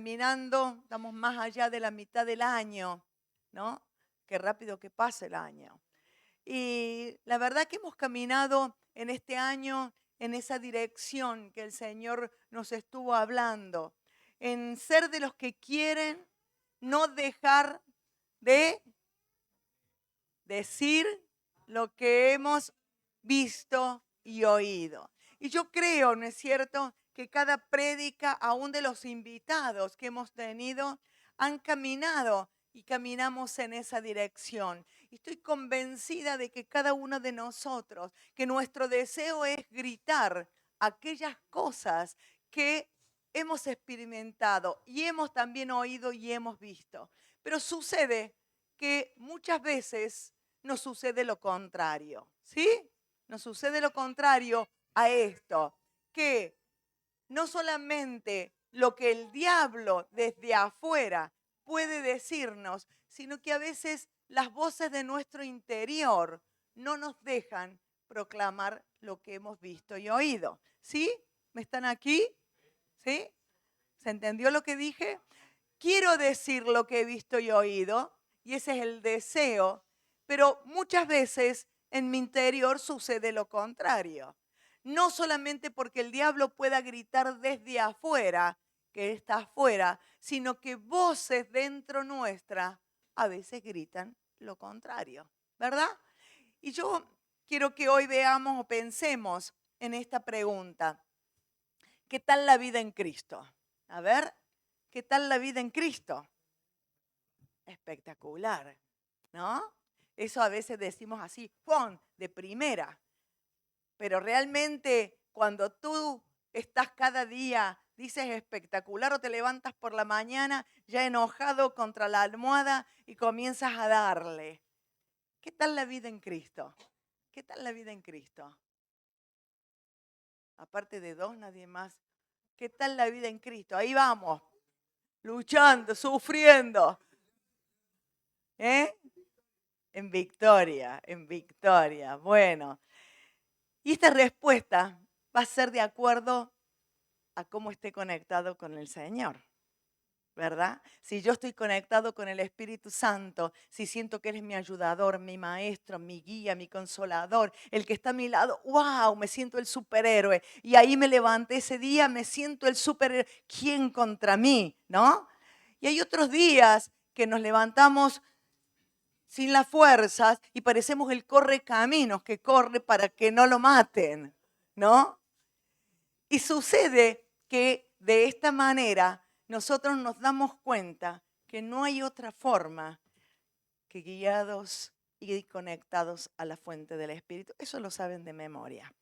caminando, estamos más allá de la mitad del año, ¿no? Qué rápido que pasa el año. Y la verdad que hemos caminado en este año en esa dirección que el Señor nos estuvo hablando, en ser de los que quieren no dejar de decir lo que hemos visto y oído. Y yo creo, ¿no es cierto?, que cada prédica, aún de los invitados que hemos tenido, han caminado y caminamos en esa dirección. Y estoy convencida de que cada uno de nosotros, que nuestro deseo es gritar aquellas cosas que hemos experimentado y hemos también oído y hemos visto. Pero sucede que muchas veces nos sucede lo contrario, ¿sí? Nos sucede lo contrario a esto, que no solamente lo que el diablo desde afuera puede decirnos, sino que a veces las voces de nuestro interior no nos dejan proclamar lo que hemos visto y oído. ¿Sí? ¿Me están aquí? ¿Sí? ¿Se entendió lo que dije? Quiero decir lo que he visto y oído, y ese es el deseo, pero muchas veces en mi interior sucede lo contrario. No solamente porque el diablo pueda gritar desde afuera, que está afuera, sino que voces dentro nuestra a veces gritan lo contrario, ¿verdad? Y yo quiero que hoy veamos o pensemos en esta pregunta. ¿Qué tal la vida en Cristo? A ver, ¿qué tal la vida en Cristo? Espectacular, ¿no? Eso a veces decimos así, ¡pum!, de primera. Pero realmente cuando tú estás cada día, dices espectacular o te levantas por la mañana ya enojado contra la almohada y comienzas a darle. ¿Qué tal la vida en Cristo? ¿Qué tal la vida en Cristo? Aparte de dos, nadie más. ¿Qué tal la vida en Cristo? Ahí vamos, luchando, sufriendo. ¿Eh? En victoria, en victoria. Bueno, y esta respuesta va a ser de acuerdo a cómo esté conectado con el Señor, ¿verdad? Si yo estoy conectado con el Espíritu Santo, si siento que Él es mi ayudador, mi maestro, mi guía, mi consolador, el que está a mi lado, ¡wow!, me siento el superhéroe. Y ahí me levanté ese día, me siento el superhéroe. ¿Quién contra mí? ¿No? Y hay otros días que nos levantamos sin las fuerzas y parecemos el correcaminos que corre para que no lo maten, ¿no? Y sucede que de esta manera nosotros nos damos cuenta que no hay otra forma que guiados y conectados a la fuente del Espíritu. Eso lo saben de memoria.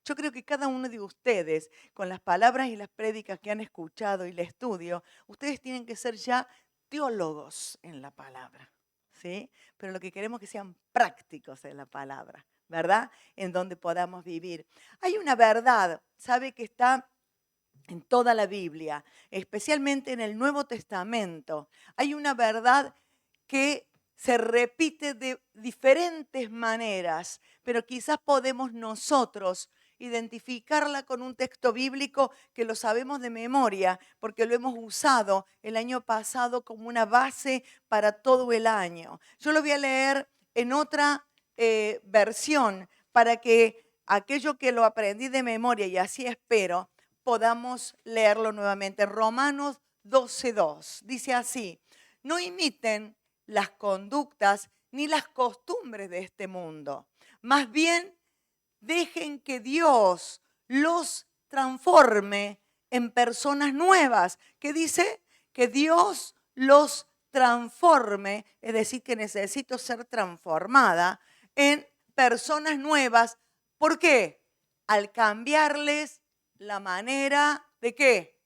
Yo creo que cada uno de ustedes, con las palabras y las prédicas que han escuchado y el estudio, ustedes tienen que ser ya teólogos en la palabra, ¿sí? Pero lo que queremos es que sean prácticos en la palabra, ¿verdad? En donde podamos vivir. Hay una verdad, ¿sabe?, que está en toda la Biblia, especialmente en el Nuevo Testamento. Hay una verdad que se repite de diferentes maneras, pero quizás podemos nosotros identificarla con un texto bíblico que lo sabemos de memoria, porque lo hemos usado el año pasado como una base para todo el año. Yo lo voy a leer en otra versión para que aquello que lo aprendí de memoria, y así espero, podamos leerlo nuevamente. Romanos 12:2 dice así: no imiten las conductas ni las costumbres de este mundo. Más bien, dejen que Dios los transforme en personas nuevas. ¿Qué dice? Que Dios los transforme, es decir, que necesito ser transformada en personas nuevas. ¿Por qué? Al cambiarles la manera de ¿qué?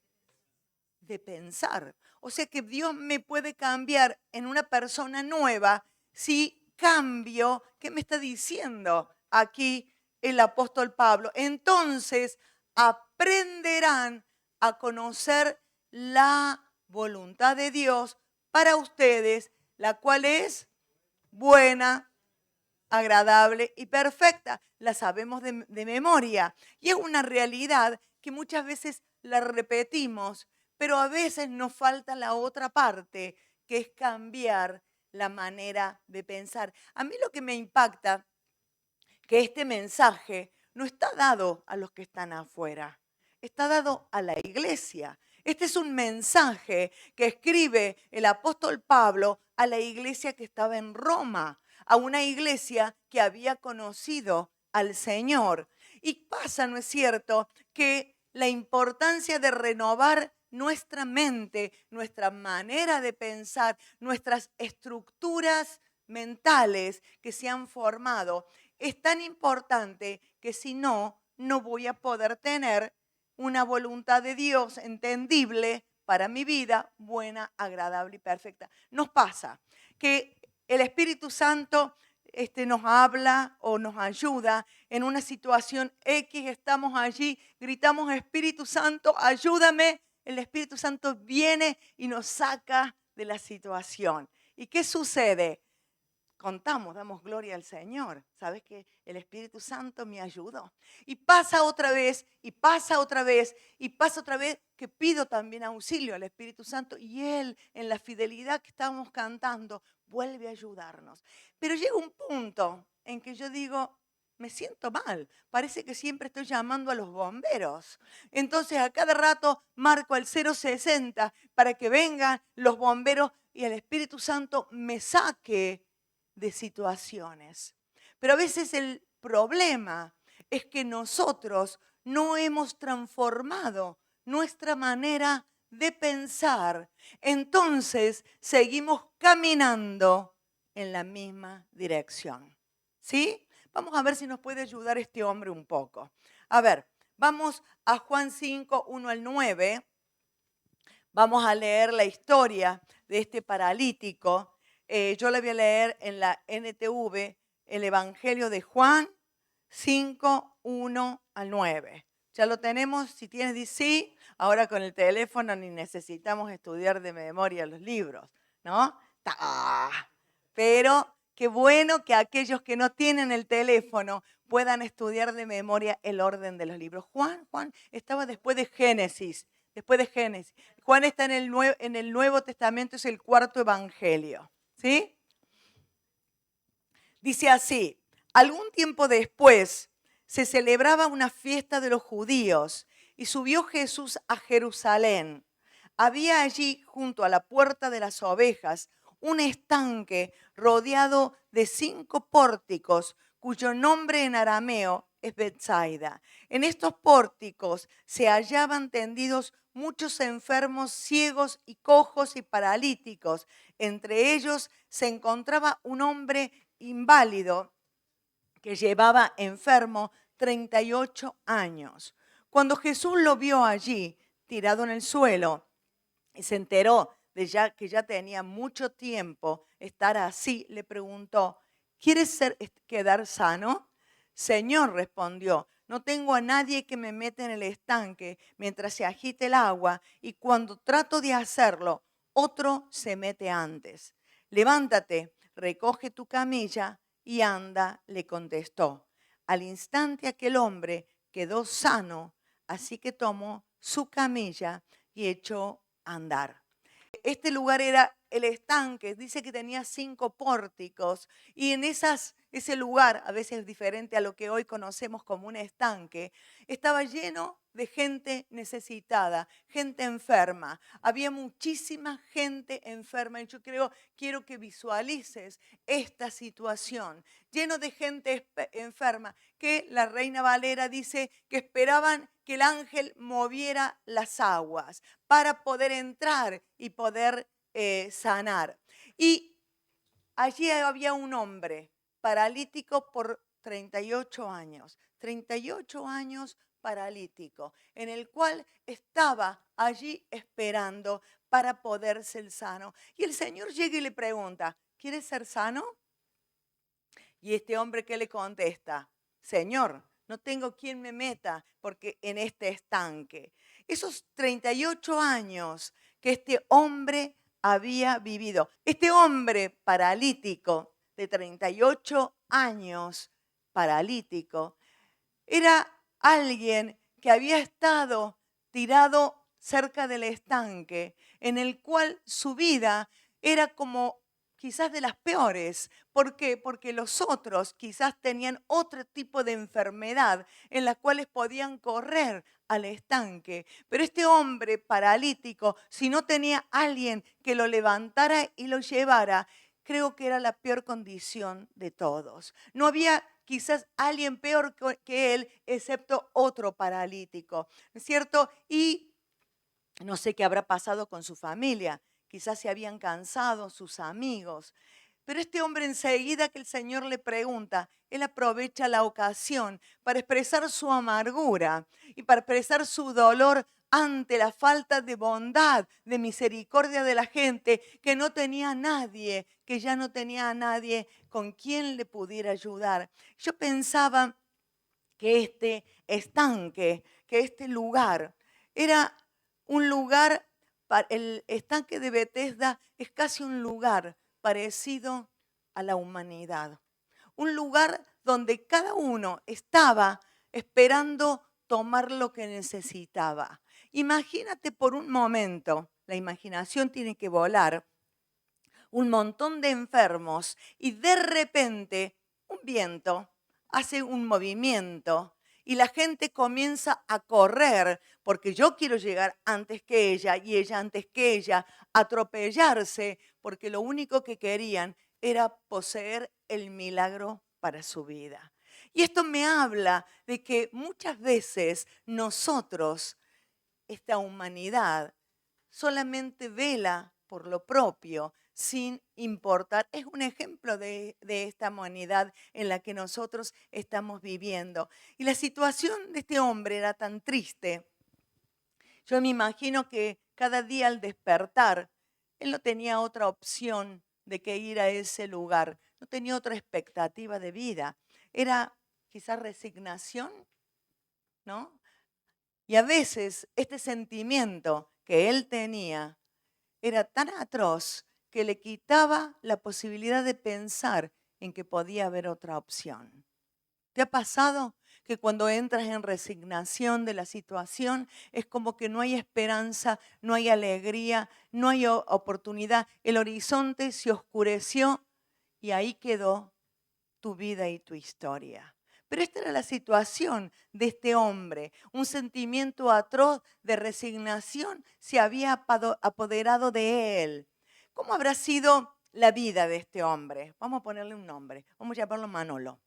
De pensar. O sea que Dios me puede cambiar en una persona nueva si cambio. ¿Qué me está diciendo aquí el apóstol Pablo? Entonces aprenderán a conocer la voluntad de Dios para ustedes, la cual es buena, agradable y perfecta. La sabemos de memoria. Y es una realidad que muchas veces la repetimos, pero a veces nos falta la otra parte, que es cambiar la manera de pensar. A mí lo que me impacta, que este mensaje no está dado a los que están afuera, está dado a la iglesia. Este es un mensaje que escribe el apóstol Pablo a la iglesia que estaba en Roma, a una iglesia que había conocido al Señor. Y pasa, ¿no es cierto?, que la importancia de renovar nuestra mente, nuestra manera de pensar, nuestras estructuras mentales que se han formado, es tan importante que si no, no voy a poder tener una voluntad de Dios entendible para mi vida, buena, agradable y perfecta. Nos pasa que el Espíritu Santo nos habla o nos ayuda en una situación X, estamos allí, gritamos, Espíritu Santo, ayúdame. El Espíritu Santo viene y nos saca de la situación. ¿Y qué sucede? Contamos, damos gloria al Señor. ¿Sabes que el Espíritu Santo me ayudó? Y pasa otra vez, y pasa otra vez, y pasa otra vez, que pido también auxilio al Espíritu Santo, y Él, en la fidelidad que estamos cantando, vuelve a ayudarnos. Pero llega un punto en que yo digo, me siento mal, parece que siempre estoy llamando a los bomberos. Entonces a cada rato marco el 060 para que vengan los bomberos y el Espíritu Santo me saque de situaciones. Pero a veces el problema es que nosotros no hemos transformado nuestra manera de pensar. Entonces seguimos caminando en la misma dirección. ¿Sí? Vamos a ver si nos puede ayudar este hombre un poco. A ver, vamos a Juan 5, 1 al 9. Vamos a leer la historia de este paralítico. Yo la voy a leer en la NTV, el Evangelio de Juan 5, 1 al 9. Ya lo tenemos, si tienes, di sí. Ahora con el teléfono ni necesitamos estudiar de memoria los libros, ¿no? Pero qué bueno que aquellos que no tienen el teléfono puedan estudiar de memoria el orden de los libros. Juan estaba después de Génesis. Después de Génesis. Juan está en el Nuevo Testamento, es el cuarto evangelio. ¿Sí? Dice así, algún tiempo después se celebraba una fiesta de los judíos y subió Jesús a Jerusalén. Había allí, junto a la puerta de las ovejas, un estanque rodeado de 5 pórticos, cuyo nombre en arameo es Betsaida. En estos pórticos se hallaban tendidos muchos enfermos, ciegos y cojos y paralíticos. Entre ellos se encontraba un hombre inválido que llevaba enfermo 38 años. Cuando Jesús lo vio allí, tirado en el suelo, y se enteró de que ya tenía mucho tiempo estar así, le preguntó, ¿quieres quedar sano? Señor, respondió, no tengo a nadie que me meta en el estanque mientras se agite el agua, y cuando trato de hacerlo, otro se mete antes. Levántate, recoge tu camilla y anda, le contestó. Al instante aquel hombre quedó sano, así que tomó su camilla y echó a andar. Este lugar era el estanque, dice que tenía 5 pórticos y en ese lugar, a veces diferente a lo que hoy conocemos como un estanque, estaba lleno de gente necesitada, gente enferma. Había muchísima gente enferma y yo quiero que visualices esta situación, lleno de gente enferma, que la Reina Valera dice que esperaban que el ángel moviera las aguas para poder entrar y poder sanar. Y allí había un hombre paralítico por 38 años, 38 años paralítico, en el cual estaba allí esperando para poder ser sano. Y el Señor llega y le pregunta, ¿quieres ser sano? Y este hombre, ¿qué le contesta? Señor, no tengo quien me meta porque en este estanque. Esos 38 años que este hombre había vivido. Este hombre paralítico de 38 años, paralítico, era alguien que había estado tirado cerca del estanque, en el cual su vida era como quizás de las peores. ¿Por qué? Porque los otros quizás tenían otro tipo de enfermedad en las cuales podían correr al estanque. Pero este hombre paralítico, si no tenía alguien que lo levantara y lo llevara, creo que era la peor condición de todos. No había quizás alguien peor que él, excepto otro paralítico, ¿no es cierto? Y no sé qué habrá pasado con su familia. Quizás se habían cansado sus amigos. Pero este hombre enseguida que el Señor le pregunta, él aprovecha la ocasión para expresar su amargura y para expresar su dolor ante la falta de bondad, de misericordia de la gente, que no tenía a nadie, que ya no tenía a nadie con quien le pudiera ayudar. Yo pensaba que este estanque, que este lugar era un lugar, el estanque de Betesda es casi un lugar parecido a la humanidad. Un lugar donde cada uno estaba esperando tomar lo que necesitaba. Imagínate por un momento, la imaginación tiene que volar, un montón de enfermos y de repente un viento hace un movimiento y la gente comienza a correr porque yo quiero llegar antes que ella y ella antes que ella, atropellarse porque lo único que querían era poseer el milagro para su vida. Y esto me habla de que muchas veces nosotros, esta humanidad, solamente vela por lo propio, sin importar. Es un ejemplo de esta humanidad en la que nosotros estamos viviendo. Y la situación de este hombre era tan triste. Yo me imagino que cada día al despertar, él no tenía otra opción de que ir a ese lugar. No tenía otra expectativa de vida. Era quizás resignación, ¿no? Y a veces este sentimiento que él tenía era tan atroz que le quitaba la posibilidad de pensar en que podía haber otra opción. ¿Te ha pasado que cuando entras en resignación de la situación es como que no hay esperanza, no hay alegría, no hay oportunidad? El horizonte se oscureció y ahí quedó tu vida y tu historia. Pero esta era la situación de este hombre. Un sentimiento atroz de resignación se había apoderado de él. ¿Cómo habrá sido la vida de este hombre? Vamos a ponerle un nombre. Vamos a llamarlo Manolo.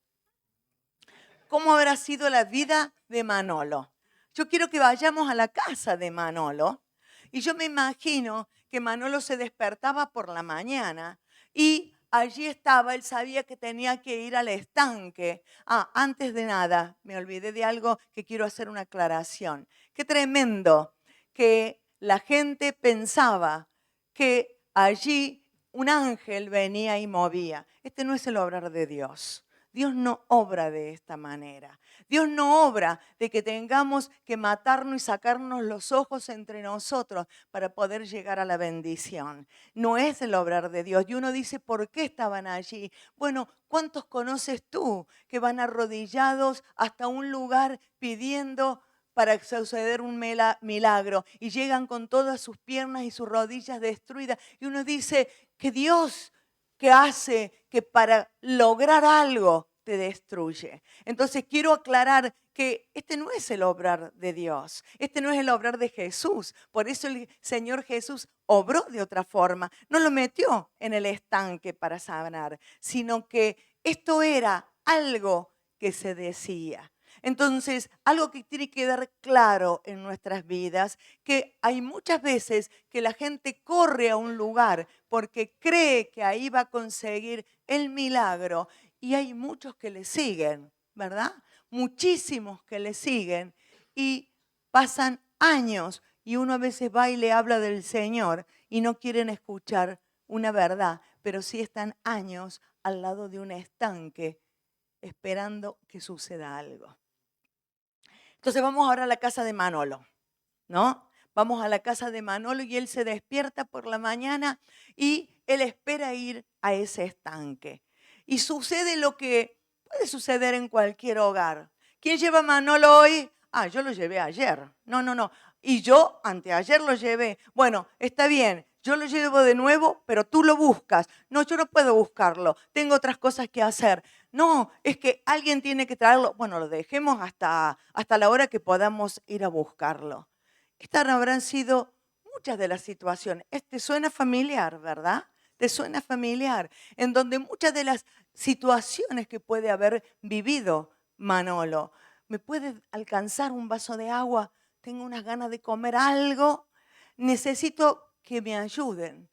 ¿Cómo habrá sido la vida de Manolo? Yo quiero que vayamos a la casa de Manolo. Y yo me imagino que Manolo se despertaba por la mañana y allí estaba, él sabía que tenía que ir al estanque. Antes de nada, me olvidé de algo que quiero hacer una aclaración. Qué tremendo que la gente pensaba que allí un ángel venía y movía. Este no es el obrar de Dios. Dios no obra de esta manera. Dios no obra de que tengamos que matarnos y sacarnos los ojos entre nosotros para poder llegar a la bendición. No es el obrar de Dios. Y uno dice, ¿por qué estaban allí? Bueno, ¿cuántos conoces tú que van arrodillados hasta un lugar pidiendo para suceder un milagro y llegan con todas sus piernas y sus rodillas destruidas? Y uno dice, que Dios que hace que para lograr algo te destruye. Entonces quiero aclarar que este no es el obrar de Dios, este no es el obrar de Jesús. Por eso el Señor Jesús obró de otra forma. No lo metió en el estanque para sanar, sino que esto era algo que se decía. Entonces, algo que tiene que quedar claro en nuestras vidas, que hay muchas veces que la gente corre a un lugar porque cree que ahí va a conseguir el milagro y hay muchos que le siguen, ¿verdad? Muchísimos que le siguen y pasan años y uno a veces va y le habla del Señor y no quieren escuchar una verdad, pero sí están años al lado de un estanque esperando que suceda algo. Entonces vamos ahora a la casa de Manolo, ¿no? Vamos a la casa de Manolo y él se despierta por la mañana y él espera ir a ese estanque. Y sucede lo que puede suceder en cualquier hogar. ¿Quién lleva a Manolo hoy Ah, yo lo llevé ayer. No, no, no. Y yo anteayer lo llevé. Bueno, está bien, yo lo llevo de nuevo, pero tú lo buscas. No, yo no puedo buscarlo. Tengo otras cosas que hacer. No, es que alguien tiene que traerlo. Bueno, lo dejemos hasta la hora que podamos ir a buscarlo. Estas habrán sido muchas de las situaciones. Te suena familiar, ¿verdad? Te suena familiar. En donde muchas de las situaciones que puede haber vivido Manolo. ¿Me puedes alcanzar un vaso de agua? Tengo unas ganas de comer algo. Necesito que me ayuden.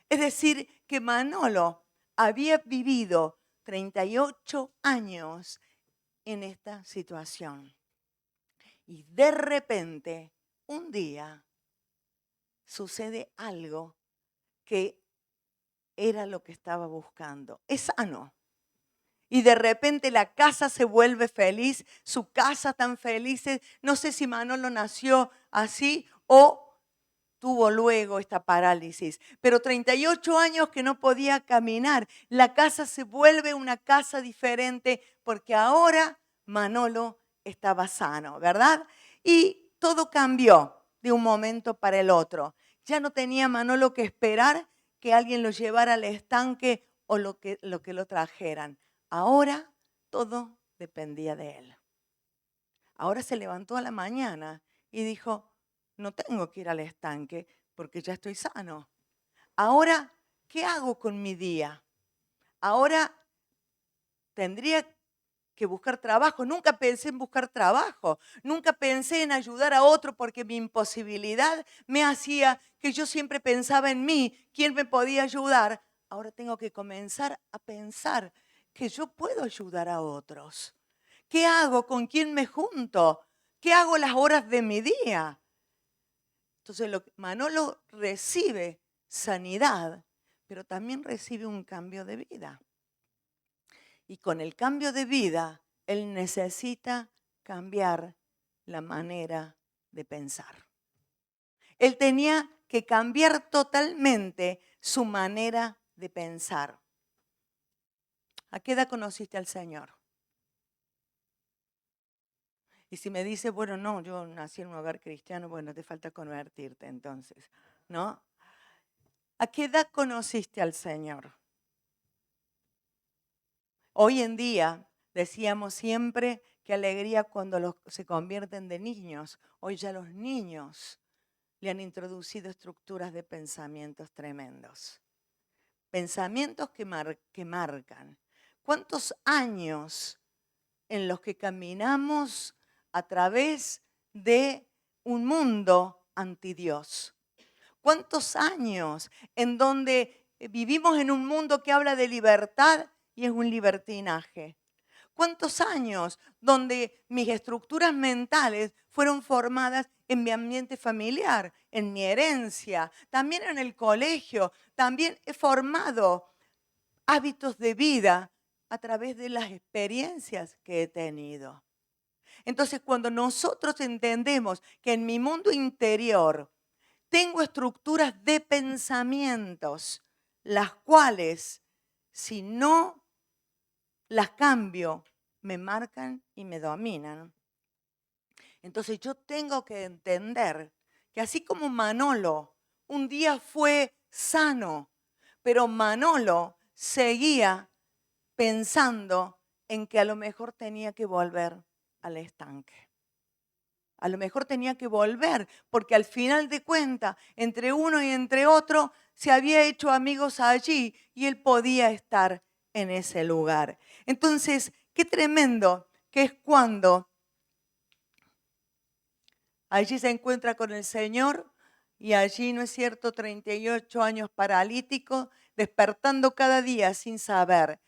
Es decir, que Manolo había vivido 38 años en esta situación. Y de repente, un día, sucede algo que era lo que estaba buscando. Es sano. Y de repente la casa se vuelve feliz, su casa tan feliz. No sé si Manolo nació así o tuvo luego esta parálisis. Pero 38 años que no podía caminar. La casa se vuelve una casa diferente porque ahora Manolo estaba sano, ¿verdad? Y todo cambió de un momento para el otro. Ya no tenía Manolo que esperar que alguien lo llevara al estanque o lo que lo trajeran. Ahora todo dependía de él. Ahora se levantó a la mañana y dijo, no tengo que ir al estanque porque ya estoy sano. Ahora, ¿qué hago con mi día? Ahora tendría que buscar trabajo. Nunca pensé en buscar trabajo. Nunca pensé en ayudar a otro porque mi imposibilidad me hacía que yo siempre pensaba en mí, quién me podía ayudar. Ahora tengo que comenzar a pensar que yo puedo ayudar a otros. ¿Qué hago? ¿Con quién me junto? ¿Qué hago las horas de mi día? Entonces Manolo recibe sanidad, pero también recibe un cambio de vida. Y con el cambio de vida, él necesita cambiar la manera de pensar. Él tenía que cambiar totalmente su manera de pensar. ¿A qué edad conociste al Señor? Y si me dice, bueno, no, yo nací en un hogar cristiano, bueno, te falta convertirte entonces, ¿no? ¿A qué edad conociste al Señor? Hoy en día decíamos siempre que alegría cuando se convierten de niños. Hoy ya los niños le han introducido estructuras de pensamientos tremendos. Pensamientos que marcan. ¿Cuántos años en los que caminamos a través de un mundo anti Dios? ¿Cuántos años en donde vivimos en un mundo que habla de libertad y es un libertinaje? ¿Cuántos años donde mis estructuras mentales fueron formadas en mi ambiente familiar, en mi herencia, también en el colegio? También he formado hábitos de vida a través de las experiencias que he tenido. Entonces, cuando nosotros entendemos que en mi mundo interior tengo estructuras de pensamientos, las cuales, si no las cambio, me marcan y me dominan. Entonces yo tengo que entender que así como Manolo un día fue sano, pero Manolo seguía pensando en que a lo mejor tenía que volver al estanque. A lo mejor tenía que volver, porque al final de cuentas, entre uno y entre otro, se había hecho amigos allí y él podía estar en ese lugar. Entonces, qué tremendo que es cuando allí se encuentra con el Señor y allí, ¿no es cierto?, 38 años paralítico, despertando cada día sin saber.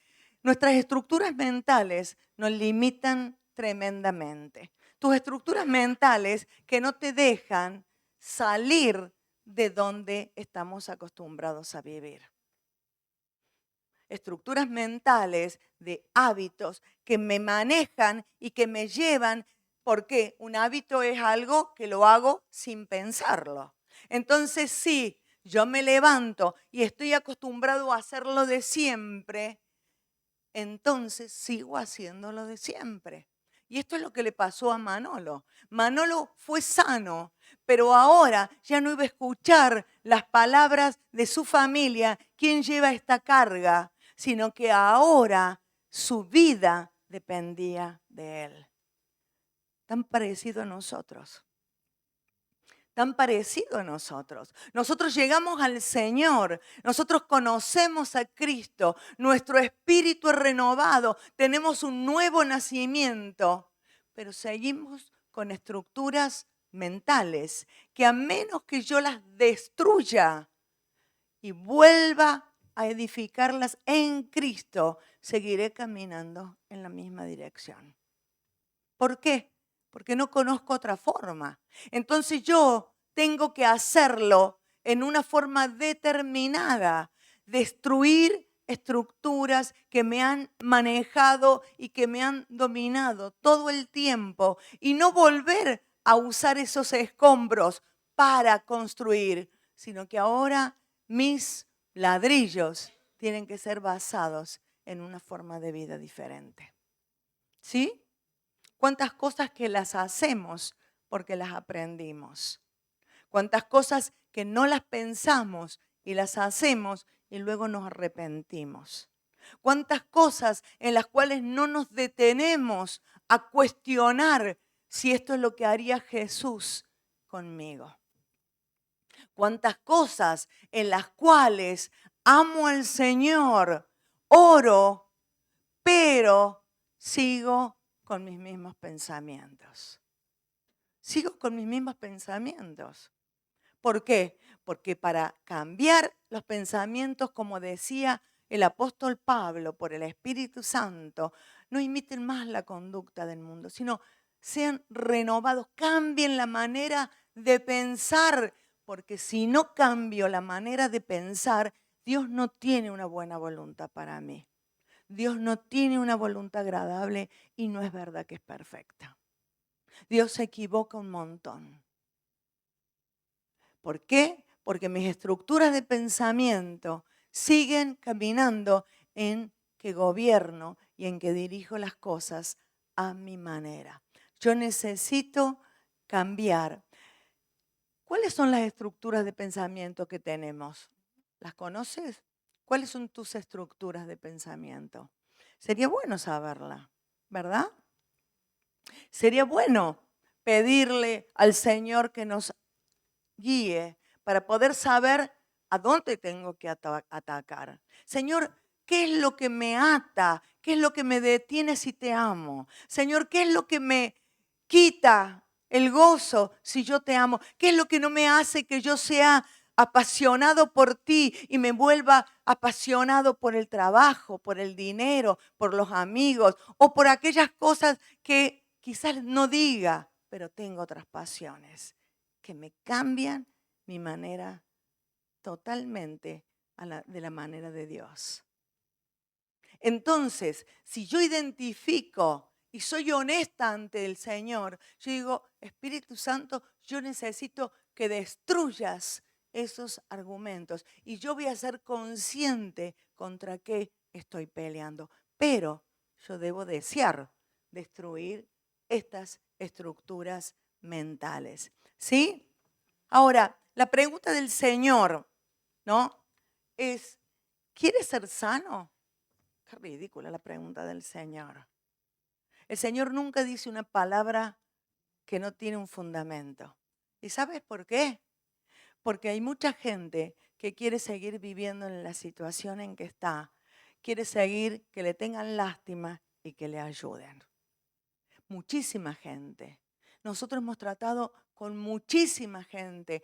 Nuestras estructuras mentales nos limitan tremendamente. Tus estructuras mentales que no te dejan salir de donde estamos acostumbrados a vivir. Estructuras mentales de hábitos que me manejan y que me llevan, porque un hábito es algo que lo hago sin pensarlo. Entonces, si yo me levanto y estoy acostumbrado a hacerlo de siempre, entonces sigo haciéndolo de siempre. Y esto es lo que le pasó a Manolo. Manolo fue sano, pero ahora ya no iba a escuchar las palabras de su familia, quién lleva esta carga, sino que ahora su vida dependía de él. Tan parecido a nosotros. Tan parecido a nosotros. Nosotros llegamos al Señor, nosotros conocemos a Cristo, nuestro espíritu es renovado, tenemos un nuevo nacimiento, pero seguimos con estructuras mentales que a menos que yo las destruya y vuelva a edificarlas en Cristo, seguiré caminando en la misma dirección. ¿Por qué? Porque no conozco otra forma. Entonces yo tengo que hacerlo en una forma determinada, destruir estructuras que me han manejado y que me han dominado todo el tiempo y no volver a usar esos escombros para construir, sino que ahora mis ladrillos tienen que ser basados en una forma de vida diferente. ¿Sí? Cuántas cosas que las hacemos porque las aprendimos. Cuántas cosas que no las pensamos y las hacemos y luego nos arrepentimos. Cuántas cosas en las cuales no nos detenemos a cuestionar si esto es lo que haría Jesús conmigo. Cuántas cosas en las cuales amo al Señor, oro, pero sigo con mis mismos pensamientos. Sigo con mis mismos pensamientos. ¿Por qué? Porque para cambiar los pensamientos, como decía el apóstol Pablo, por el Espíritu Santo, no imiten más la conducta del mundo, sino sean renovados, cambien la manera de pensar, porque si no cambio la manera de pensar, Dios no tiene una buena voluntad para mí. Dios no tiene una voluntad agradable y no es verdad que es perfecta. Dios se equivoca un montón. ¿Por qué? Porque mis estructuras de pensamiento siguen caminando en que gobierno y en que dirijo las cosas a mi manera. Yo necesito cambiar. ¿Cuáles son las estructuras de pensamiento que tenemos? ¿Las conoces? ¿Cuáles son tus estructuras de pensamiento? Sería bueno saberla, ¿verdad? Sería bueno pedirle al Señor que nos guíe para poder saber a dónde tengo que atacar. Señor, ¿qué es lo que me ata? ¿Qué es lo que me detiene si te amo? Señor, ¿qué es lo que me quita el gozo si yo te amo? ¿Qué es lo que no me hace que yo sea apasionado por ti y me vuelva apasionado por el trabajo, por el dinero, por los amigos o por aquellas cosas que quizás no diga, pero tengo otras pasiones que me cambian mi manera totalmente de la manera de Dios? Entonces, si yo identifico y soy honesta ante el Señor, yo digo, Espíritu Santo, yo necesito que destruyas esos argumentos y yo voy a ser consciente contra qué estoy peleando. Pero yo debo desear destruir estas estructuras mentales. ¿Sí? Ahora, la pregunta del Señor, ¿no? Es, ¿quieres ser sano? Qué ridícula la pregunta del Señor. El Señor nunca dice una palabra que no tiene un fundamento. ¿Y sabes por qué? Porque hay mucha gente que quiere seguir viviendo en la situación en que está. Quiere seguir que le tengan lástima y que le ayuden. Muchísima gente. Nosotros hemos tratado con muchísima gente.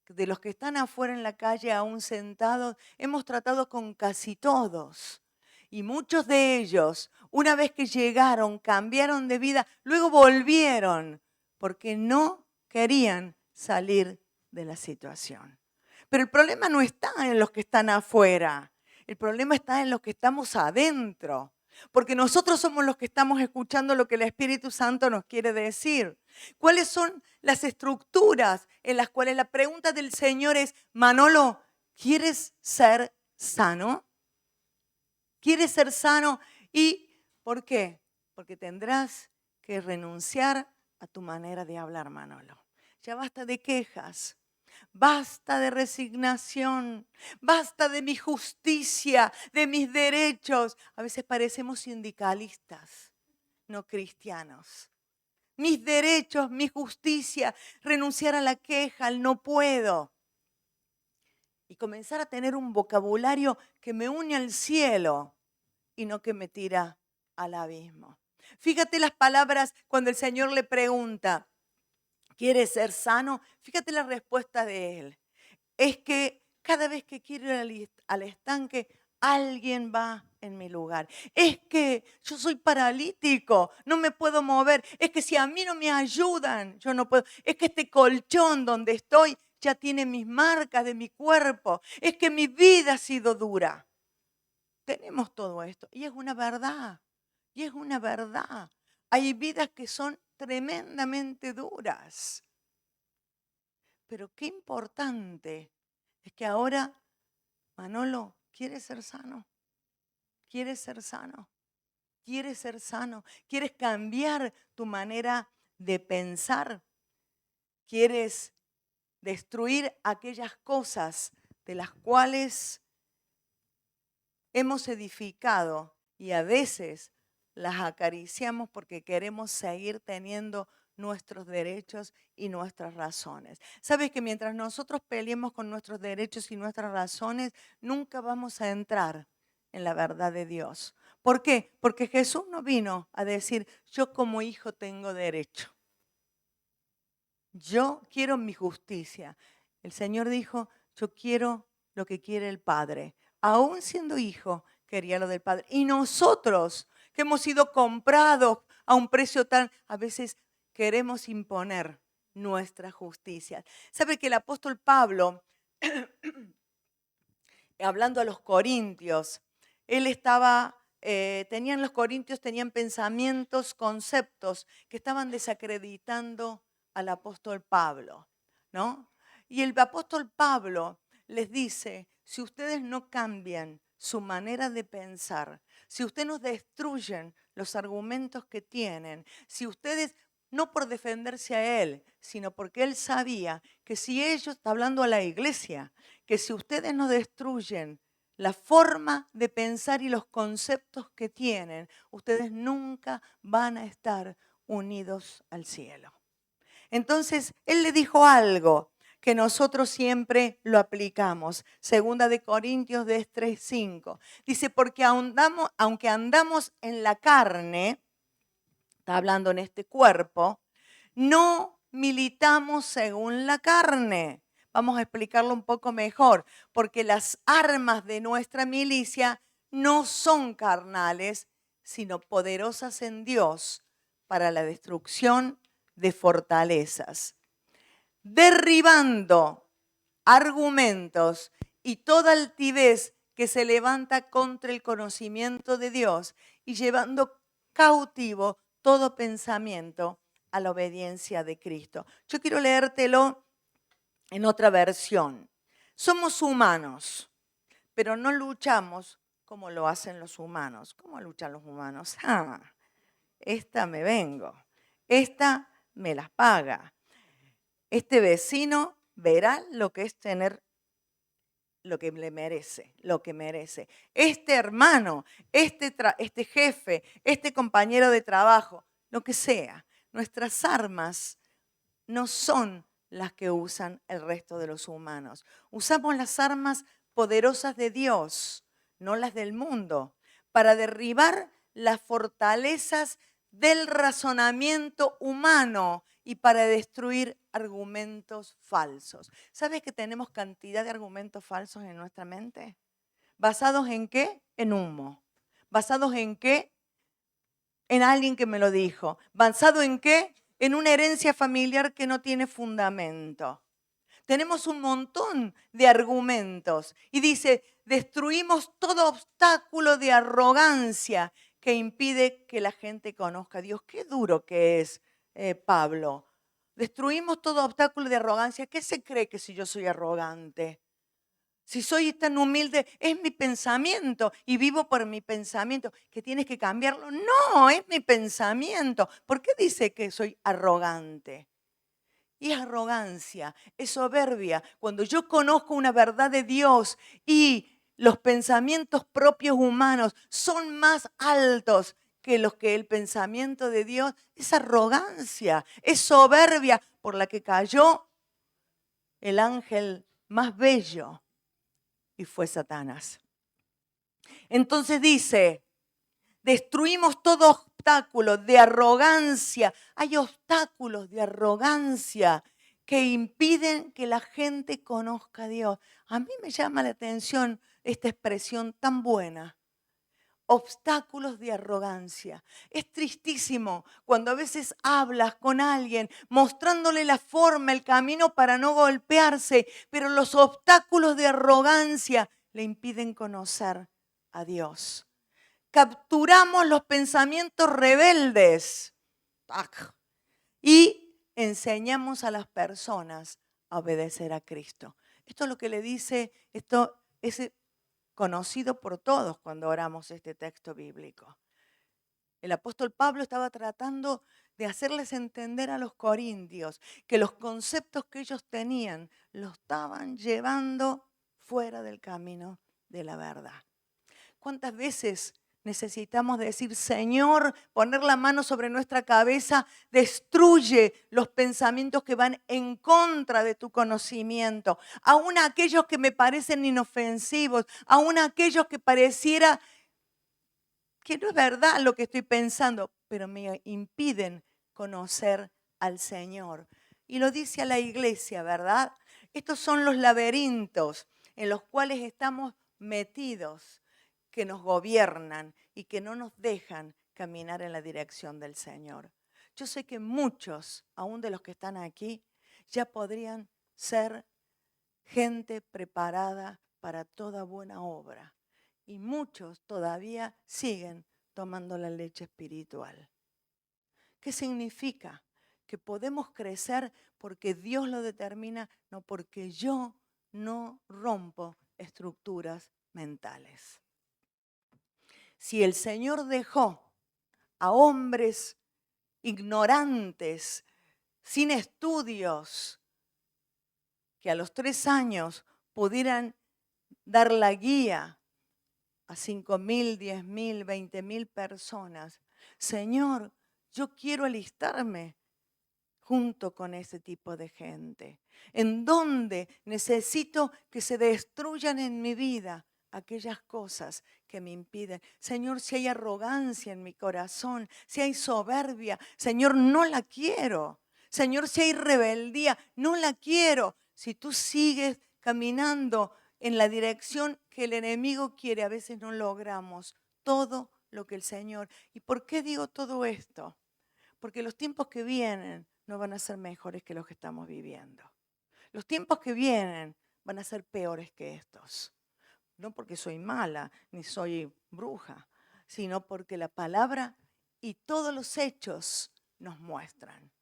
De los que están afuera en la calle aún sentados, hemos tratado con casi todos. Y muchos de ellos, una vez que llegaron, cambiaron de vida, luego volvieron porque no querían salir de la situación. Pero el problema no está en los que están afuera, el problema está en los que estamos adentro. Porque nosotros somos los que estamos escuchando lo que el Espíritu Santo nos quiere decir. ¿Cuáles son las estructuras en las cuales la pregunta del Señor es, Manolo, ¿quieres ser sano? ¿Quieres ser sano? ¿Y por qué? Porque tendrás que renunciar a tu manera de hablar, Manolo. Ya basta de quejas. Basta de resignación, basta de mi justicia, de mis derechos. A veces parecemos sindicalistas, no cristianos. Mis derechos, mi justicia, renunciar a la queja, al no puedo. Y comenzar a tener un vocabulario que me une al cielo y no que me tira al abismo. Fíjate las palabras cuando el Señor le pregunta, ¿quieres ser sano? Fíjate la respuesta de él. Es que cada vez que quiero ir al estanque, alguien va en mi lugar. Es que yo soy paralítico, no me puedo mover. Es que si a mí no me ayudan, yo no puedo. Es que este colchón donde estoy ya tiene mis marcas de mi cuerpo. Es que mi vida ha sido dura. Tenemos todo esto y es una verdad. Y es una verdad. Hay vidas que son tremendamente duras. Pero qué importante es que ahora, Manolo, ¿quieres ser sano? ¿Quieres ser sano? ¿Quieres ser sano? ¿Quieres cambiar tu manera de pensar? ¿Quieres destruir aquellas cosas de las cuales hemos edificado y a veces las acariciamos porque queremos seguir teniendo nuestros derechos y nuestras razones? ¿Sabes que mientras nosotros peleemos con nuestros derechos y nuestras razones, nunca vamos a entrar en la verdad de Dios? ¿Por qué? Porque Jesús no vino a decir, yo como hijo tengo derecho. Yo quiero mi justicia. El Señor dijo, yo quiero lo que quiere el Padre. Aún siendo hijo, quería lo del Padre. Y nosotros, que hemos sido comprados a un precio tan, a veces queremos imponer nuestra justicia. ¿Sabe que el apóstol Pablo, hablando a los corintios, él estaba, los corintios tenían pensamientos, conceptos que estaban desacreditando al apóstol Pablo, ¿no? Y el apóstol Pablo les dice, si ustedes no cambian su manera de pensar, si ustedes no destruyen los argumentos que tienen, si ustedes, no por defenderse a él, sino porque él sabía que si ellos, está hablando a la iglesia, que si ustedes no destruyen la forma de pensar y los conceptos que tienen, ustedes nunca van a estar unidos al cielo. Entonces, él le dijo algo que nosotros siempre lo aplicamos. Segunda de Corintios 3:5. Dice, porque aunque andamos en la carne, está hablando en este cuerpo, no militamos según la carne. Vamos a explicarlo un poco mejor, porque las armas de nuestra milicia no son carnales, sino poderosas en Dios para la destrucción de fortalezas, derribando argumentos y toda altivez que se levanta contra el conocimiento de Dios y llevando cautivo todo pensamiento a la obediencia de Cristo. Yo quiero leértelo en otra versión. Somos humanos, pero no luchamos como lo hacen los humanos. ¿Cómo luchan los humanos? Esta me vengo, esta me las paga. Este vecino verá lo que es tener lo que le merece, lo que merece. Este hermano, este jefe, este compañero de trabajo, lo que sea. Nuestras armas no son las que usan el resto de los humanos. Usamos las armas poderosas de Dios, no las del mundo, para derribar las fortalezas del razonamiento humano y para destruir argumentos falsos. ¿Sabes que tenemos cantidad de argumentos falsos en nuestra mente? ¿Basados en qué? En humo. ¿Basados en qué? En alguien que me lo dijo. ¿Basado en qué? En una herencia familiar que no tiene fundamento. Tenemos un montón de argumentos. Y dice, destruimos todo obstáculo de arrogancia que impide que la gente conozca a Dios. Qué duro que es, Pablo. Destruimos todo obstáculo de arrogancia. ¿Qué se cree que si yo soy arrogante? Si soy tan humilde, es mi pensamiento y vivo por mi pensamiento. ¿Que tienes que cambiarlo? No, es mi pensamiento. ¿Por qué dice que soy arrogante? Y es arrogancia, es soberbia. Cuando yo conozco una verdad de Dios y los pensamientos propios humanos son más altos que los que el pensamiento de Dios, es arrogancia, es soberbia por la que cayó el ángel más bello y fue Satanás. Entonces dice, destruimos todo obstáculo de arrogancia. Hay obstáculos de arrogancia que impiden que la gente conozca a Dios. A mí me llama la atención esta expresión tan buena. Obstáculos de arrogancia. Es tristísimo cuando a veces hablas con alguien mostrándole la forma, el camino para no golpearse, pero los obstáculos de arrogancia le impiden conocer a Dios. Capturamos los pensamientos rebeldes y enseñamos a las personas a obedecer a Cristo. Esto es lo que le dice, esto es conocido por todos cuando oramos este texto bíblico. El apóstol Pablo estaba tratando de hacerles entender a los corintios que los conceptos que ellos tenían los estaban llevando fuera del camino de la verdad. ¿Cuántas veces necesitamos decir, Señor, poner la mano sobre nuestra cabeza, destruye los pensamientos que van en contra de tu conocimiento, aún aquellos que me parecen inofensivos, aún aquellos que pareciera que no es verdad lo que estoy pensando, pero me impiden conocer al Señor? Y lo dice a la iglesia, ¿verdad? Estos son los laberintos en los cuales estamos metidos, que nos gobiernan y que no nos dejan caminar en la dirección del Señor. Yo sé que muchos, aún de los que están aquí, ya podrían ser gente preparada para toda buena obra. Y muchos todavía siguen tomando la leche espiritual. ¿Qué significa? Que podemos crecer porque Dios lo determina, no porque yo no rompo estructuras mentales. Si el Señor dejó a hombres ignorantes, sin estudios, que a los 3 años pudieran dar la guía a 5.000, 10.000, 20.000 personas, Señor, yo quiero alistarme junto con ese tipo de gente, en donde necesito que se destruyan en mi vida aquellas cosas que me impiden. Señor, si hay arrogancia en mi corazón, si hay soberbia, Señor, no la quiero. Señor, si hay rebeldía, no la quiero. Si tú sigues caminando en la dirección que el enemigo quiere, a veces no logramos todo lo que el Señor. ¿Y por qué digo todo esto? Porque los tiempos que vienen no van a ser mejores que los que estamos viviendo. Los tiempos que vienen van a ser peores que estos. No porque soy mala ni soy bruja, sino porque la palabra y todos los hechos nos muestran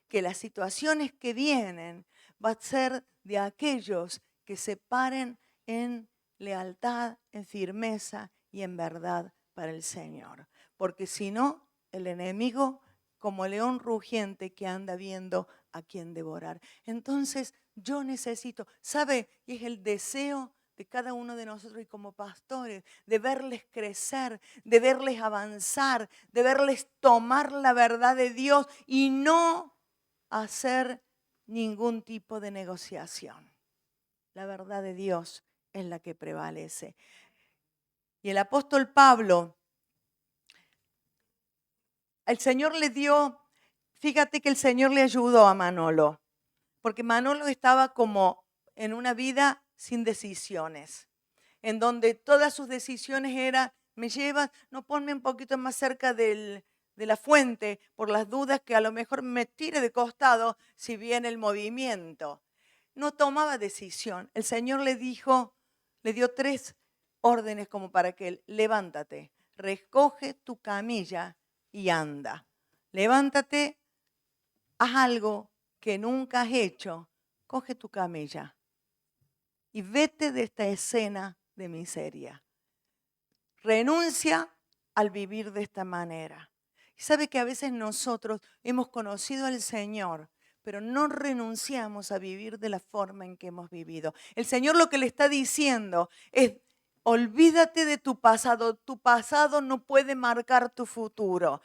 que las situaciones que vienen van a ser de aquellos que se paren en lealtad, en firmeza y en verdad para el Señor. Porque si no, el enemigo, como león rugiente que anda viendo a quién devorar. Entonces yo necesito, ¿sabe? Y es el deseo de cada uno de nosotros y como pastores, de verles crecer, de verles avanzar, de verles tomar la verdad de Dios y no hacer ningún tipo de negociación. La verdad de Dios es la que prevalece. Y el apóstol Pablo, el Señor le dio, fíjate que el Señor le ayudó a Manolo, porque Manolo estaba como en una vida sin decisiones, en donde todas sus decisiones eran, me llevas, no, ponme un poquito más cerca de la fuente, por las dudas que a lo mejor me tire de costado si viene el movimiento. No tomaba decisión. El Señor le dijo, le dio 3 órdenes como para que él, levántate, recoge tu camilla y anda. Levántate, haz algo que nunca has hecho, coge tu camilla y vete de esta escena de miseria. Renuncia al vivir de esta manera. Y sabe que a veces nosotros hemos conocido al Señor, pero no renunciamos a vivir de la forma en que hemos vivido. El Señor lo que le está diciendo es: olvídate de tu pasado no puede marcar tu futuro.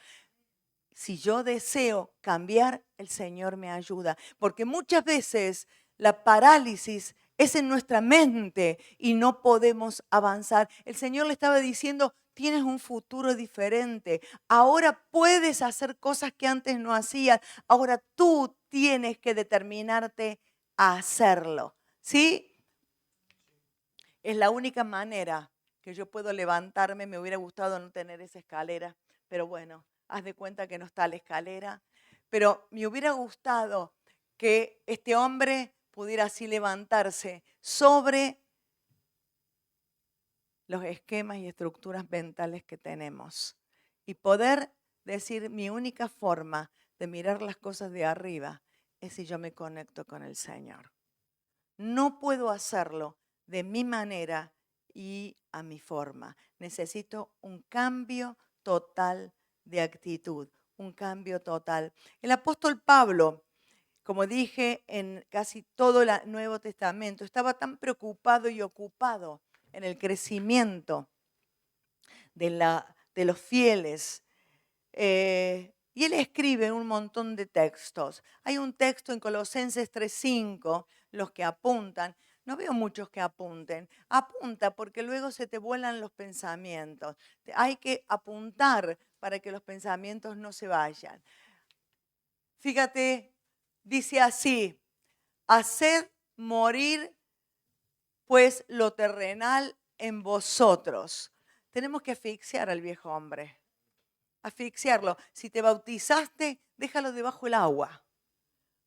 Si yo deseo cambiar, el Señor me ayuda, porque muchas veces la parálisis es en nuestra mente y no podemos avanzar. El Señor le estaba diciendo: tienes un futuro diferente. Ahora puedes hacer cosas que antes no hacías. Ahora tú tienes que determinarte a hacerlo. ¿Sí? Es la única manera que yo puedo levantarme. Me hubiera gustado no tener esa escalera, pero bueno, haz de cuenta que no está la escalera. Pero me hubiera gustado que este hombre pudiera así levantarse sobre los esquemas y estructuras mentales que tenemos y poder decir: mi única forma de mirar las cosas de arriba es si yo me conecto con el Señor. No puedo hacerlo de mi manera y a mi forma. Necesito un cambio total de actitud, un cambio total. El apóstol Pablo, como dije, en casi todo el Nuevo Testamento, estaba tan preocupado y ocupado en el crecimiento de los fieles. Y él escribe un montón de textos. Hay un texto en Colosenses 3:5, los que apuntan. No veo muchos que apunten. Apunta porque luego se te vuelan los pensamientos. Hay que apuntar para que los pensamientos no se vayan. Fíjate, dice así: haced morir pues lo terrenal en vosotros. Tenemos que asfixiar al viejo hombre. Asfixiarlo. Si te bautizaste, déjalo debajo del agua.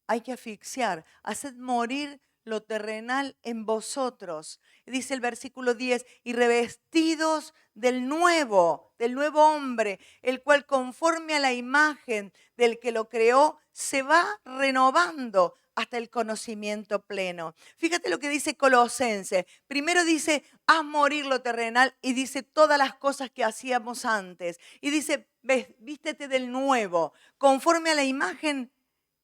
Hay que asfixiar. Haced morir lo terrenal en vosotros. Dice el versículo 10, y revestidos del nuevo hombre, el cual conforme a la imagen del que lo creó, se va renovando hasta el conocimiento pleno. Fíjate lo que dice Colosenses. Primero dice: haz morir lo terrenal, y dice todas las cosas que hacíamos antes. Y dice: vístete del nuevo, conforme a la imagen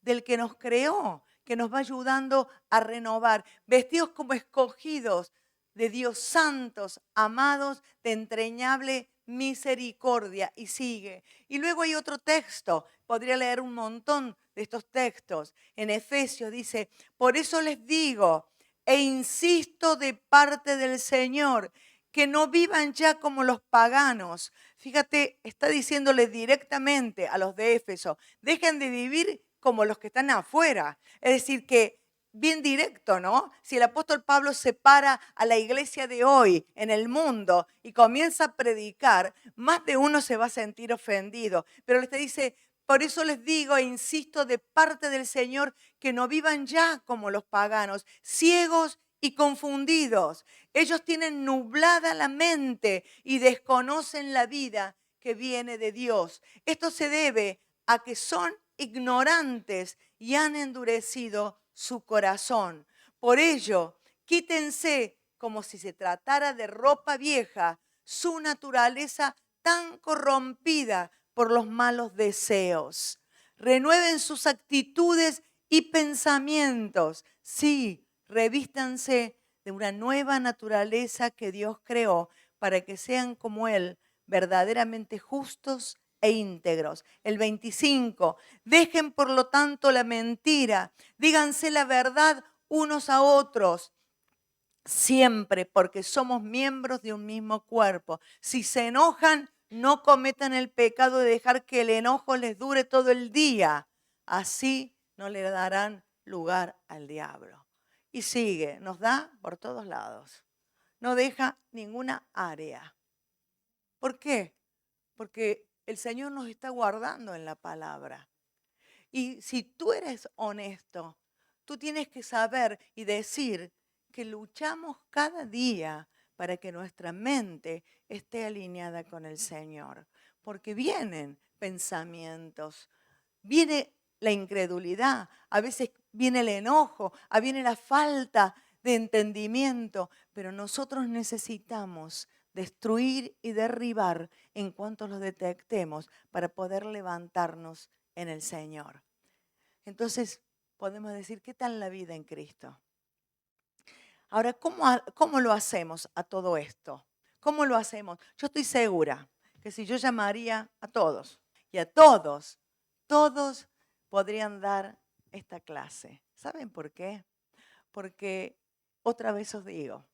del que nos creó, que nos va ayudando a renovar. Vestidos como escogidos de Dios, santos, amados, de entrañable misericordia. Y sigue. Y luego hay otro texto. Podría leer un montón de estos textos. En Efesios dice: por eso les digo e insisto de parte del Señor, que no vivan ya como los paganos. Fíjate, está diciéndole directamente a los de Éfeso: dejen de vivir como los que están afuera. Es decir, que bien directo, ¿no? Si el apóstol Pablo se para a la iglesia de hoy en el mundo y comienza a predicar, más de uno se va a sentir ofendido. Pero les dice: por eso les digo e insisto de parte del Señor, que no vivan ya como los paganos, ciegos y confundidos. Ellos tienen nublada la mente y desconocen la vida que viene de Dios. Esto se debe a que son ignorantes y han endurecido su corazón. Por ello, quítense, como si se tratara de ropa vieja, su naturaleza tan corrompida por los malos deseos. Renueven sus actitudes y pensamientos. Sí, revístanse de una nueva naturaleza que Dios creó para que sean como Él, verdaderamente justos e íntegros. El 25, dejen por lo tanto la mentira, díganse la verdad unos a otros, siempre, porque somos miembros de un mismo cuerpo. Si se enojan, no cometan el pecado de dejar que el enojo les dure todo el día. Así no le darán lugar al diablo. Y sigue, nos da por todos lados. No deja ninguna área. ¿Por qué? Porque el Señor nos está guardando en la palabra. Y si tú eres honesto, tú tienes que saber y decir que luchamos cada día para que nuestra mente esté alineada con el Señor. Porque vienen pensamientos, viene la incredulidad, a veces viene el enojo, viene la falta de entendimiento, pero nosotros necesitamos destruir y derribar en cuanto los detectemos para poder levantarnos en el Señor. Entonces podemos decir, ¿qué tal la vida en Cristo? Ahora, ¿cómo lo hacemos a todo esto? ¿Cómo lo hacemos? Yo estoy segura que si yo llamaría a todos y a todos, todos podrían dar esta clase. ¿Saben por qué? Porque otra vez os digo,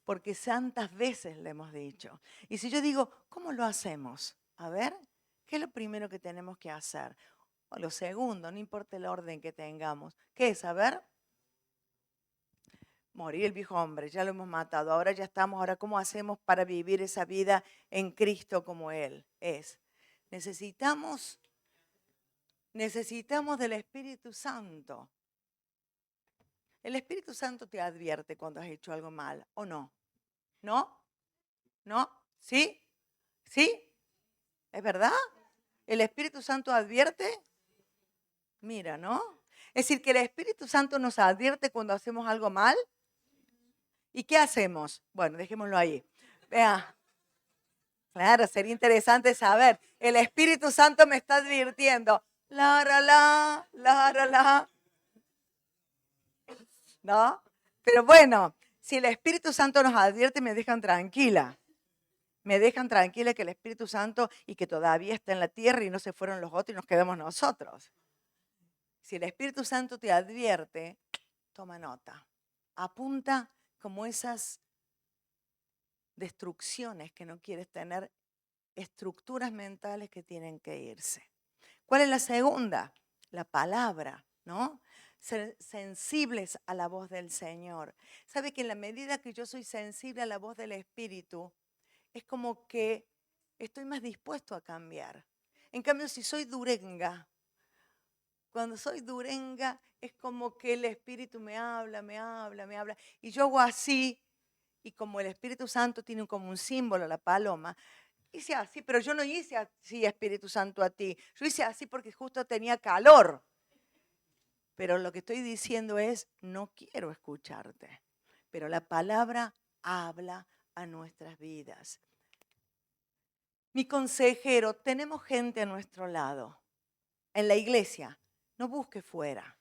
porque tantas veces le hemos dicho. Y si yo digo, ¿cómo lo hacemos? A ver, ¿qué es lo primero que tenemos que hacer? O lo segundo, no importa el orden que tengamos. ¿Qué es? A ver, morir el viejo hombre, ya lo hemos matado, ahora ya estamos, ahora ¿cómo hacemos para vivir esa vida en Cristo como Él es? Necesitamos del Espíritu Santo. El Espíritu Santo te advierte cuando has hecho algo mal, ¿o no? ¿No? ¿No? ¿Sí? ¿Sí? ¿Es verdad? ¿El Espíritu Santo advierte? Mira, ¿no? Es decir, que el Espíritu Santo nos advierte cuando hacemos algo mal. ¿Y qué hacemos? Bueno, dejémoslo ahí. Vea, claro, sería interesante saber. El Espíritu Santo me está advirtiendo. La, ¿no? Pero bueno, si el Espíritu Santo nos advierte, me dejan tranquila. Me dejan tranquila que el Espíritu Santo y que todavía está en la tierra y no se fueron los otros y nos quedamos nosotros. Si el Espíritu Santo te advierte, toma nota. Apunta como esas destrucciones que no quieres tener, estructuras mentales que tienen que irse. ¿Cuál es la segunda? La palabra, ¿no? Ser sensibles a la voz del Señor. ¿Sabe que en la medida que yo soy sensible a la voz del Espíritu, es como que estoy más dispuesto a cambiar? En cambio, si soy durenga, cuando soy durenga, es como que el Espíritu me habla, me habla, me habla. Y yo hago así, y como el Espíritu Santo tiene como un símbolo, la paloma, hice así, pero yo no hice así, Espíritu Santo, a ti. Yo hice así porque justo tenía calor. Pero lo que estoy diciendo es, no quiero escucharte. Pero la palabra habla a nuestras vidas. Mi consejero, tenemos gente a nuestro lado. En la iglesia, no busques fuera.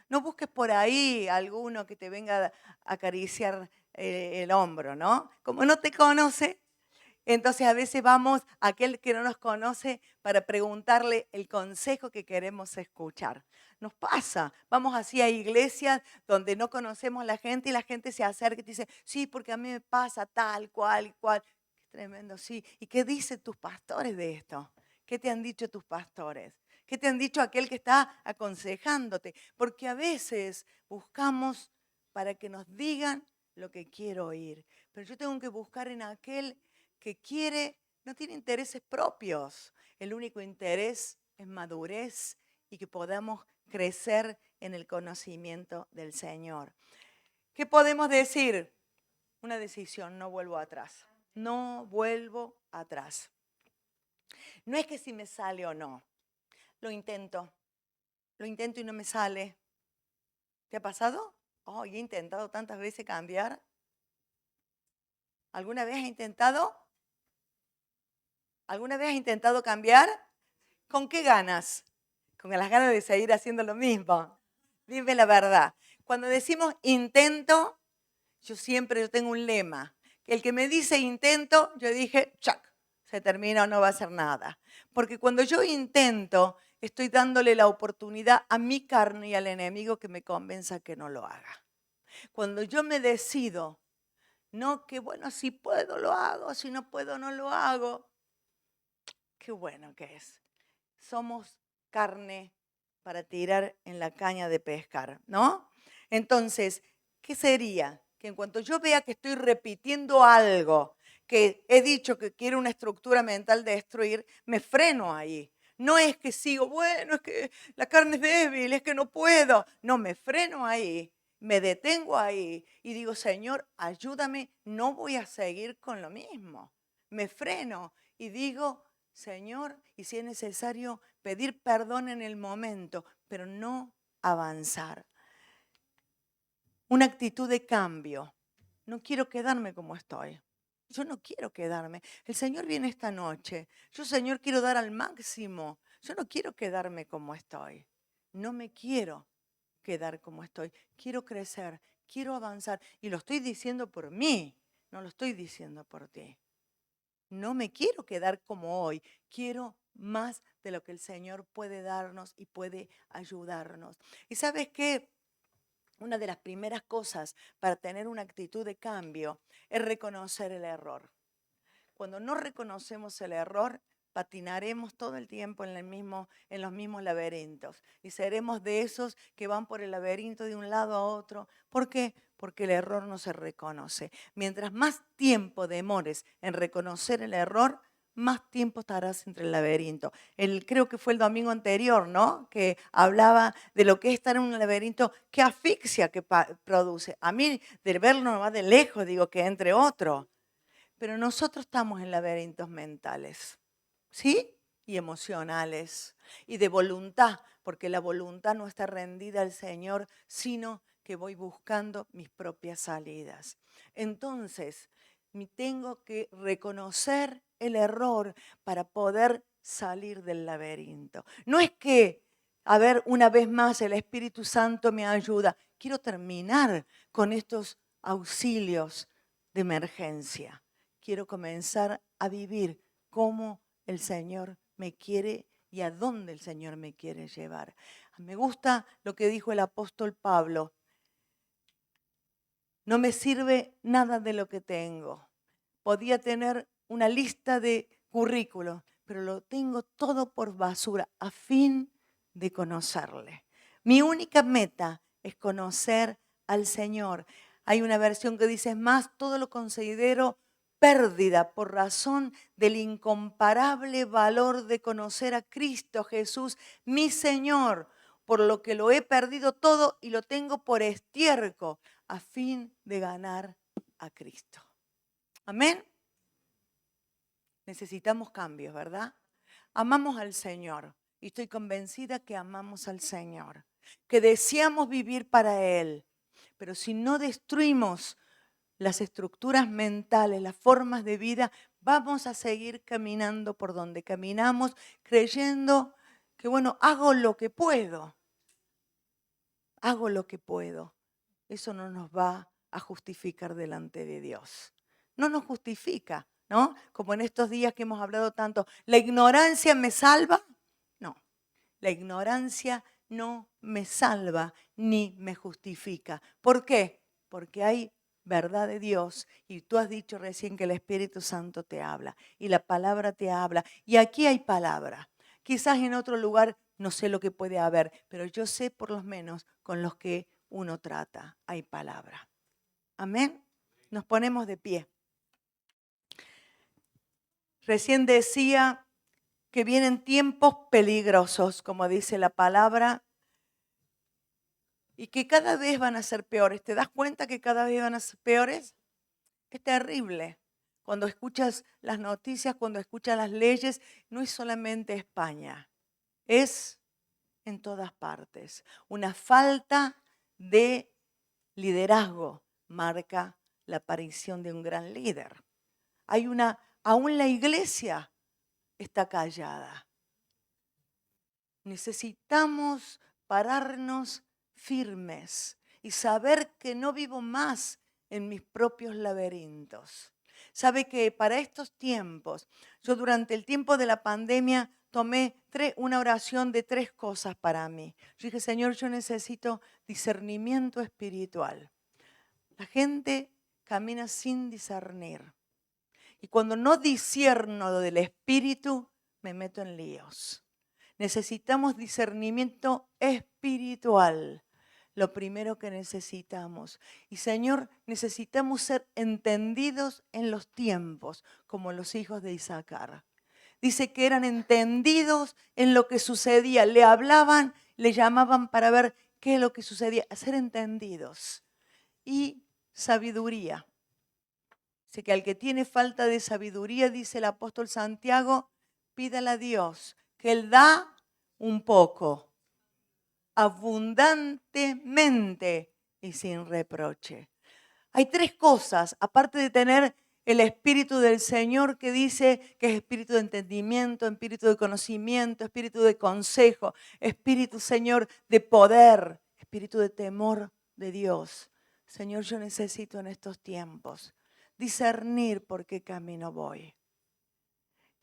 No busques por ahí alguno que te venga a acariciar el hombro, ¿no? Como no te conoce, entonces a veces vamos a aquel que no nos conoce para preguntarle el consejo que queremos escuchar. Nos pasa, vamos así a iglesias donde no conocemos a la gente y la gente se acerca y te dice, sí, porque a mí me pasa tal, cual y cual. Qué tremendo, sí. ¿Y qué dicen tus pastores de esto? ¿Qué te han dicho tus pastores? ¿Qué te han dicho aquel que está aconsejándote? Porque a veces buscamos para que nos digan lo que quiero oír. Pero yo tengo que buscar en aquel que quiere, no tiene intereses propios. El único interés es madurez y que podamos crecer en el conocimiento del Señor. ¿Qué podemos decir? Una decisión, no vuelvo atrás. No vuelvo atrás. No es que si me sale o no. Lo intento y no me sale. ¿Te ha pasado? Oh, he intentado tantas veces cambiar. ¿Alguna vez has intentado? ¿Alguna vez has intentado cambiar? ¿Con qué ganas? Con las ganas de seguir haciendo lo mismo. Dime la verdad. Cuando decimos intento, yo tengo un lema. El que me dice intento, yo dije, chac, se termina o no va a hacer nada. Porque cuando yo intento, estoy dándole la oportunidad a mi carne y al enemigo que me convenza que no lo haga. Cuando yo me decido, no que bueno, si puedo lo hago, si no puedo no lo hago. Qué bueno que es. Somos carne para tirar en la caña de pescar, ¿no? Entonces, ¿qué sería? Que en cuanto yo vea que estoy repitiendo algo, que he dicho que quiero una estructura mental destruir, me freno ahí. No es que sigo, bueno, es que la carne es débil, es que no puedo. No, me freno ahí, me detengo ahí y digo, Señor, ayúdame, no voy a seguir con lo mismo. Me freno y digo, Señor, y si es necesario pedir perdón en el momento, pero no avanzar. una actitud de cambio. No quiero quedarme como estoy. Yo no quiero quedarme. El Señor viene esta noche. Yo, Señor, quiero dar al máximo. Yo no quiero quedarme como estoy. No me quiero quedar como estoy. Quiero crecer, quiero avanzar. Y lo estoy diciendo por mí, no lo estoy diciendo por ti. No me quiero quedar como hoy. Quiero más de lo que el Señor puede darnos y puede ayudarnos. ¿Y sabes qué? Una de las primeras cosas para tener una actitud de cambio es reconocer el error. Cuando no reconocemos el error, patinaremos todo el tiempo en los mismos laberintos y seremos de esos que van por el laberinto de un lado a otro. ¿Por qué? Porque el error no se reconoce. Mientras más tiempo demores en reconocer el error, más tiempo estarás entre el laberinto. Creo que fue el domingo anterior, ¿no? Que hablaba de lo que es estar en un laberinto, qué asfixia que produce. A mí, de verlo nomás de lejos, digo que entre otro. Pero nosotros estamos en laberintos mentales, ¿sí? Y emocionales, y de voluntad, porque la voluntad no está rendida al Señor, sino que voy buscando mis propias salidas. Entonces, tengo que reconocer el error para poder salir del laberinto. No es que, a ver, una vez más el Espíritu Santo me ayuda. Quiero terminar con estos auxilios de emergencia. Quiero comenzar a vivir como el Señor me quiere y a dónde el Señor me quiere llevar. Me gusta lo que dijo el apóstol Pablo. No me sirve nada de lo que tengo. Podía tener una lista de currículos, pero lo tengo todo por basura a fin de conocerle. Mi única meta es conocer al Señor. Hay una versión que dice, es más, todo lo considero pérdida por razón del incomparable valor de conocer a Cristo Jesús, mi Señor, por lo que lo he perdido todo y lo tengo por estiércol a fin de ganar a Cristo. Amén. Necesitamos cambios, ¿verdad? Amamos al Señor y estoy convencida que amamos al Señor, que deseamos vivir para Él, pero si no destruimos las estructuras mentales, las formas de vida, vamos a seguir caminando por donde caminamos, creyendo que, bueno, hago lo que puedo. Hago lo que puedo. Eso no nos va a justificar delante de Dios. No nos justifica, ¿no? Como en estos días que hemos hablado tanto, ¿la ignorancia me salva? No, la ignorancia no me salva ni me justifica. ¿Por qué? Porque hay verdad de Dios y tú has dicho recién que el Espíritu Santo te habla y la palabra te habla y aquí hay palabra. Quizás en otro lugar no sé lo que puede haber, pero yo sé por lo menos con los que uno trata, hay palabra. Amén. Nos ponemos de pie. Recién decía que vienen tiempos peligrosos, como dice la palabra, y que cada vez van a ser peores. ¿Te das cuenta que cada vez van a ser peores? Es terrible. Cuando escuchas las noticias, cuando escuchas las leyes, no es solamente España, es en todas partes. Una falta de liderazgo marca la aparición de un gran líder. Aún la iglesia está callada. Necesitamos pararnos firmes y saber que no vivo más en mis propios laberintos. Sabe que para estos tiempos, yo durante el tiempo de la pandemia tomé una oración de 3 cosas para mí. Yo dije, Señor, yo necesito discernimiento espiritual. La gente camina sin discernir. Y cuando no discierno lo del espíritu, me meto en líos. Necesitamos discernimiento espiritual. Lo primero que necesitamos. Y Señor, necesitamos ser entendidos en los tiempos, como los hijos de Isaacar. Dice que eran entendidos en lo que sucedía. Le hablaban, le llamaban para ver qué es lo que sucedía. Ser entendidos. Y sabiduría. Dice que al que tiene falta de sabiduría, dice el apóstol Santiago, pídale a Dios, que Él da un poco, abundantemente y sin reproche. Hay 3 cosas, aparte de tener el Espíritu del Señor que dice que es espíritu de entendimiento, espíritu de conocimiento, espíritu de consejo, espíritu, Señor, de poder, espíritu de temor de Dios. Señor, yo necesito en estos tiempos discernir por qué camino voy.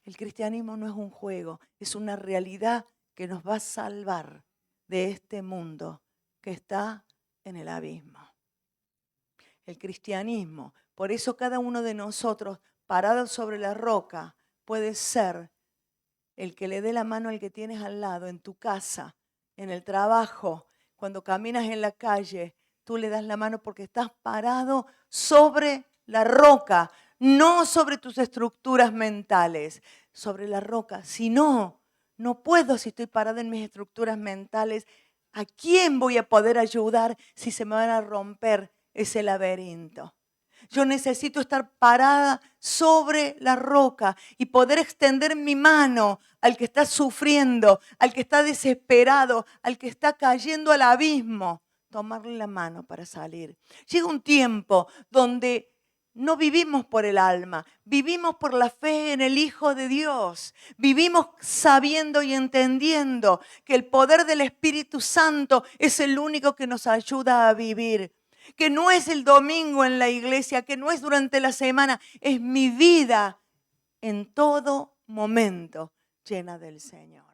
El cristianismo no es un juego, es una realidad que nos va a salvar de este mundo que está en el abismo. El cristianismo, por eso cada uno de nosotros, parado sobre la roca, puede ser el que le dé la mano al que tienes al lado, en tu casa, en el trabajo, cuando caminas en la calle, tú le das la mano porque estás parado sobre la roca, no sobre tus estructuras mentales, sobre la roca. Si no, no puedo si estoy parada en mis estructuras mentales. ¿A quién voy a poder ayudar si se me van a romper ese laberinto? Yo necesito estar parada sobre la roca y poder extender mi mano al que está sufriendo, al que está desesperado, al que está cayendo al abismo. Tomarle la mano para salir. Llega un tiempo donde no vivimos por el alma, vivimos por la fe en el Hijo de Dios. Vivimos sabiendo y entendiendo que el poder del Espíritu Santo es el único que nos ayuda a vivir. Que no es el domingo en la iglesia, que no es durante la semana, es mi vida en todo momento llena del Señor.